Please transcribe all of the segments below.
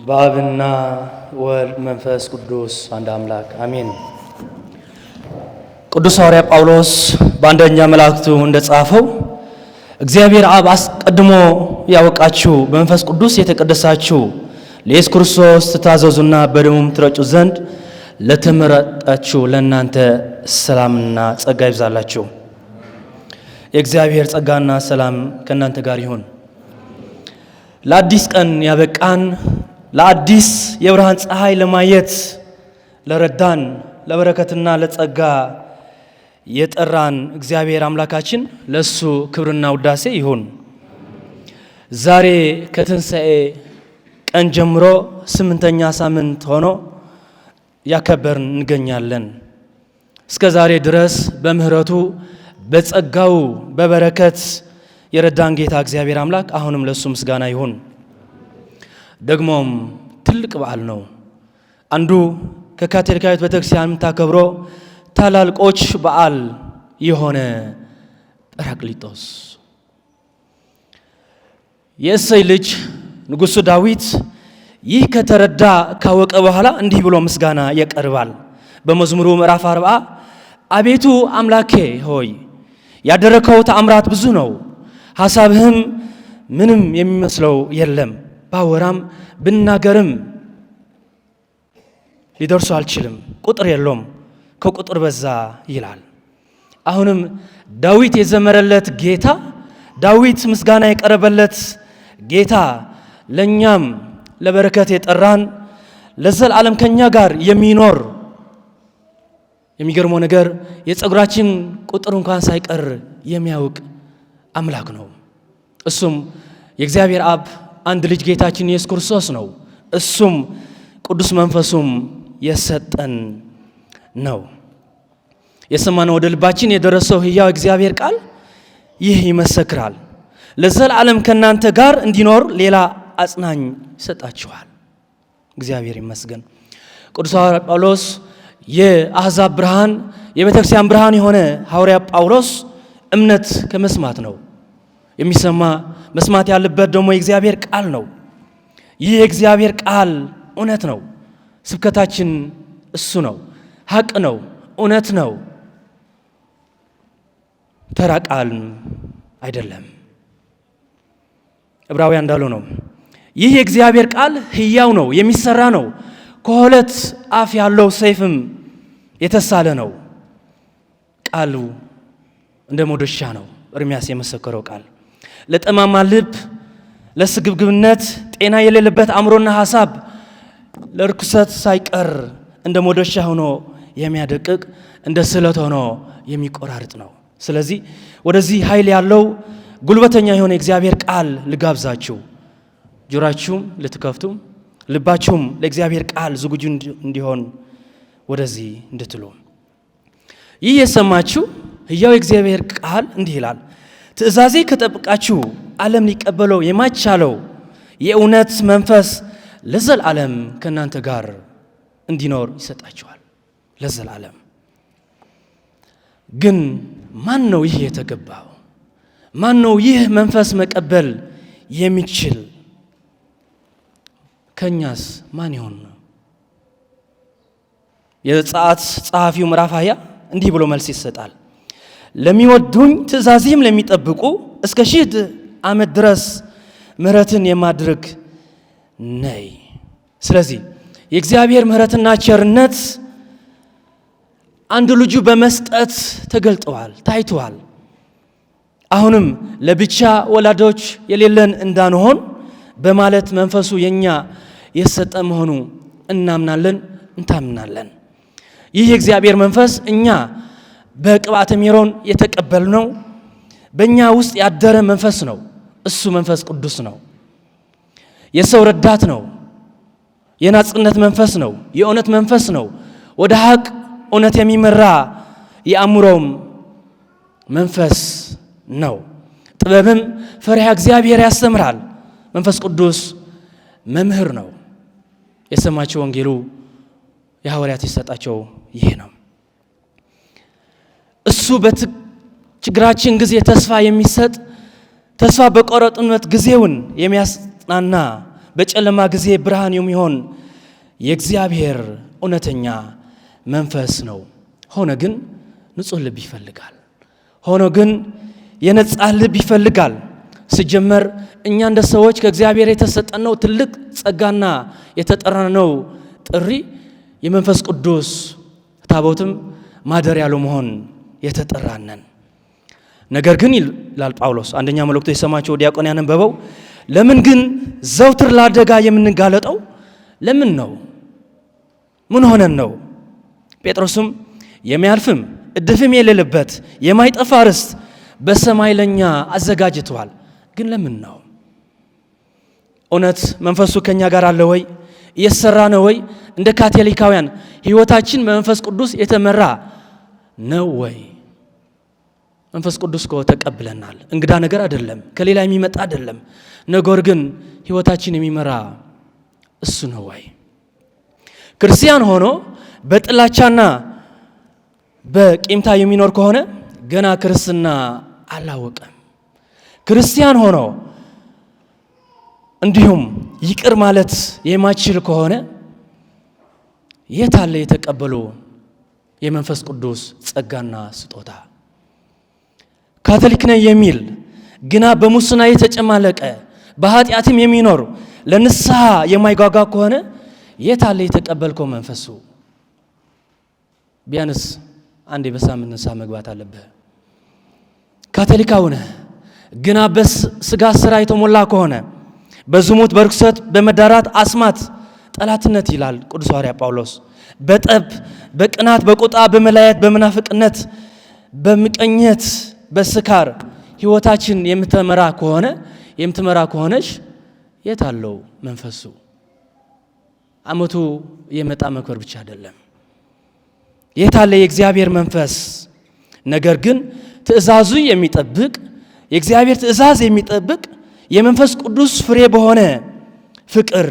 በአብና ወልድ መንፈስ ቅዱስ አንድ አምላክ አሜን። ቅዱስ ሐዋርያ ጳውሎስ በአንደኛ መልእክቱ እንደጻፈው እግዚአብሔር አብ አስቀድሞ ያወቃችሁ በመንፈስ ቅዱስ የተቀደሳችሁ ለኢየሱስ ክርስቶስ ትታዘዙና በደሙም ትረጩ ዘንድ ለተመረጣችሁ ለእናንተ ሰላምና ጸጋ ይብዛላችሁ። የእግዚአብሔር ጸጋና ሰላም ከእናንተ ጋር ይሁን። ለአዲስ ቀን ያበቃን ለአዲስ የብርሃን ፀሐይ ለማየት ለረዳን ለበረከትና ለጸጋ የጠራን እግዚአብሔር አምላካችን ለሱ ክብርና ውዳሴ ይሁን። ዛሬ ከትንሣኤ ቀን ጀምሮ 8ኛ ሳምንት ሆኖ ያከበርን እንገኛለን። እስከ ዛሬ ድረስ በምህረቱ በጸጋው በበረከት የረዳን ጌታ እግዚአብሔር አምላክ አሁንም ለሱ ምስጋና ይሁን። ደግሞም ትልቅ በዓል ነው። አንዱ ከካቶሊካዊት ቤተክርስቲያን ታከብሮ ታላልቆች በዓል የሆነ ጰራቅሊጦስ የእሴይ ልጅ ንጉሡ ዳዊት ይህ ከተረዳ ካወቀ በኋላ እንዲህ ብሎ ምስጋና ያቀርባል። በመዝሙሩ ምዕራፍ 40 አቤቱ አምላኬ ሆይ ያደረከው ተአምራት ብዙ ነው፣ ሐሳብህም ምንም የሚመስለው የለም። ባወራም ብናገርም ሊደርሱ አልችልም፣ ቁጥር የለውም፣ ከቁጥር በዛ ይላል። አሁንም ዳዊት የዘመረለት ጌታ፣ ዳዊት ምስጋና የቀረበለት ጌታ ለኛም ለበረከት የጠራን ለዘላለም ከኛ ጋር የሚኖር የሚገርመው ነገር የፀጉራችን ቁጥር እንኳን ሳይቀር የሚያውቅ አምላክ ነው። እሱም የእግዚአብሔር አብ አንድ ልጅ ጌታችን ኢየሱስ ክርስቶስ ነው። እሱም ቅዱስ መንፈሱም የሰጠን ነው። የሰማነው ወደ ልባችን የደረሰው ሕያው እግዚአብሔር ቃል ይህ ይመሰክራል። ለዘላለም ከናንተ ጋር እንዲኖር ሌላ አጽናኝ ይሰጣችኋል። እግዚአብሔር ይመስገን። ቅዱስ ሐዋርያ ጳውሎስ የአሕዛብ ብርሃን የቤተክርስቲያን ብርሃን የሆነ ሐዋርያ ጳውሎስ እምነት ከመስማት ነው የሚሰማ። መስማት ያለበት ደግሞ የእግዚአብሔር ቃል ነው። ይህ የእግዚአብሔር ቃል እውነት ነው። ስብከታችን እሱ ነው። ሐቅ ነው፣ እውነት ነው፣ ተራ ቃል አይደለም። ዕብራውያን እንዳለው ነው ይህ የእግዚአብሔር ቃል ሕያው ነው፣ የሚሰራ ነው፣ ከሁለት አፍ ያለው ሰይፍም የተሳለ ነው። ቃሉ እንደ መዶሻ ነው። ኤርምያስ የመሰከረው ቃል ለጠማማ ልብ ለስግብግብነት ጤና የሌለበት አእምሮና ሐሳብ ለርኩሰት ሳይቀር እንደ መዶሻ ሆኖ የሚያደቅቅ እንደ ስለት ሆኖ የሚቆራርጥ ነው። ስለዚህ ወደዚህ ኃይል ያለው ጉልበተኛ የሆነ የእግዚአብሔር ቃል ልጋብዛችሁ። ጆሮአችሁም ልትከፍቱ ልባችሁም ለእግዚአብሔር ቃል ዝግጁ እንዲሆን ወደዚህ እንድትሉ። ይህ የሰማችሁ ሕያው የእግዚአብሔር ቃል እንዲህ ይላል፣ ትእዛዜ ከጠበቃችሁ ዓለም ሊቀበለው የማይቻለው የእውነት መንፈስ ለዘላለም ከእናንተ ጋር እንዲኖር ይሰጣችኋል። ለዘላለም ግን ማን ነው ይህ የተገባው? ማን ነው ይህ መንፈስ መቀበል የሚችል? ከኛስ ማን ይሆን? የዘጸአት ጸሐፊው ምዕራፍ 20 እንዲህ ብሎ መልስ ይሰጣል። ለሚወዱኝ ትእዛዜም ለሚጠብቁ እስከ 1000 ዓመት ድረስ ምሕረትን የማድረግ ነይ። ስለዚህ የእግዚአብሔር ምሕረትና ቸርነት አንድ ልጁ በመስጠት ተገልጠዋል፣ ታይተዋል። አሁንም ለብቻ ወላጆች የሌለን እንዳንሆን በማለት መንፈሱ የኛ የሰጠ መሆኑ እናምናለን፣ እንታምናለን። ይህ የእግዚአብሔር መንፈስ እኛ በቅባተ ሜሮን የተቀበልነው በእኛ ውስጥ ያደረ መንፈስ ነው። እሱ መንፈስ ቅዱስ ነው። የሰው ረዳት ነው። የናጽነት መንፈስ ነው። የእውነት መንፈስ ነው። ወደ ሐቅ እውነት የሚመራ የአእምሮም መንፈስ ነው። ጥበብም ፈሪሃ እግዚአብሔር ያስተምራል። መንፈስ ቅዱስ መምህር ነው። የሰማቸው ወንጌሉ የሐዋርያት የሰጣቸው ይሄ ነው። እሱ በችግራችን ጊዜ ተስፋ የሚሰጥ ተስፋ በቆረጥነት ጊዜውን የሚያጽናና በጨለማ ጊዜ ብርሃን የሚሆን የእግዚአብሔር እውነተኛ መንፈስ ነው። ሆነ ግን ንጹህ ልብ ይፈልጋል። ሆነ ግን የነጻ ልብ ይፈልጋል። ሲጀመር እኛ እንደ ሰዎች ከእግዚአብሔር የተሰጠነው ትልቅ ጸጋና የተጠራነው ጥሪ የመንፈስ ቅዱስ ታቦትም ማደሪያ ለመሆን የተጠራነን። ነገር ግን ይላል ጳውሎስ አንደኛ መልእክቱ የሰማቸው ዲያቆን ያነበበው፣ ለምን ግን ዘውትር ለአደጋ የምንጋለጠው ለምን ነው? ምን ሆነን ነው? ጴጥሮስም የሚያልፍም እድፍም የሌለበት የማይጠፋ ርስት በሰማይ ለኛ አዘጋጅቷል። ግን ለምን ነው? እውነት መንፈሱ ከኛ ጋር አለ ወይ? እየሰራ ነው ወይ? እንደ ካቶሊካውያን ህይወታችን መንፈስ ቅዱስ የተመራ ነው ወይ? መንፈስ ቅዱስ ተቀብለናል። እንግዳ ነገር አይደለም፣ ከሌላ የሚመጣ አይደለም። ነገር ግን ህይወታችን የሚመራ እሱ ነው ወይ? ክርስቲያን ሆኖ በጥላቻና በቂምታ የሚኖር ከሆነ ገና ክርስትና አላወቀም። ክርስቲያን ሆኖ እንዲሁም ይቅር ማለት የማይችል ከሆነ የት አለ የተቀበሉ የመንፈስ ቅዱስ ጸጋና ስጦታ? ካቶሊክ ነኝ የሚል ግና በሙስና የተጨማለቀ በኃጢአትም የሚኖር ለንስሐ የማይጓጓ ከሆነ የት አለ የተቀበልከው መንፈሱ? ቢያንስ አንዴ በሳምንት ንስሐ መግባት አለብህ። ካቶሊካው ነህ ግና በስጋ ስራ የተሞላ ከሆነ በዝሙት፣ በርኩሰት፣ በመዳራት፣ አስማት፣ ጠላትነት ይላል ቅዱስ ሐዋርያ ጳውሎስ፣ በጠብ፣ በቅናት፣ በቁጣ፣ በመላየት፣ በመናፍቅነት፣ በምቀኝነት፣ በስካር ህይወታችን የምትመራ ከሆነች የት አለው መንፈሱ? አመቱ የመጣ መክበር ብቻ አይደለም። የት አለ የእግዚአብሔር መንፈስ? ነገር ግን ትእዛዙ የሚጠብቅ የእግዚአብሔር ትእዛዝ የሚጠብቅ የመንፈስ ቅዱስ ፍሬ በሆነ ፍቅር፣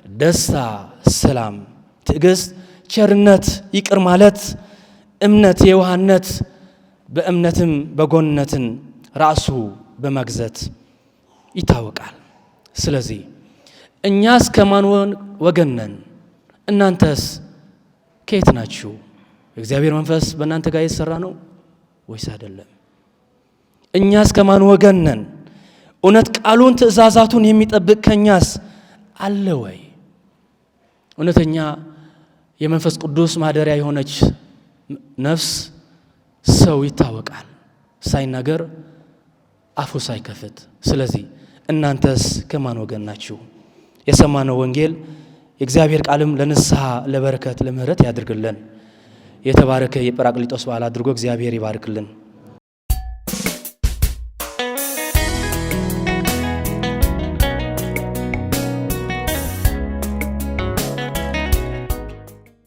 ደስታ፣ ሰላም፣ ትዕግስት፣ ቸርነት፣ ይቅር ማለት፣ እምነት፣ የዋህነት፣ በእምነትም በጎንነትን ራሱ በመግዛት ይታወቃል። ስለዚህ እኛስ ከማን ወገን ነን? እናንተስ ከየት ናችሁ? የእግዚአብሔር መንፈስ በእናንተ ጋር የተሰራ ነው ወይስ አይደለም? እኛስ ከማን ወገን ነን? እውነት ቃሉን ትእዛዛቱን የሚጠብቅ ከኛስ አለ ወይ? እውነተኛ የመንፈስ ቅዱስ ማደሪያ የሆነች ነፍስ ሰው ይታወቃል፣ ሳይናገር አፉ ሳይከፍት። ስለዚህ እናንተስ ከማን ወገን ናችሁ? የሰማነው ወንጌል የእግዚአብሔር ቃልም ለንስሐ፣ ለበረከት፣ ለምህረት ያድርግልን። የተባረከ የጰራቅሊጦስ በዓል አድርጎ እግዚአብሔር ይባርክልን።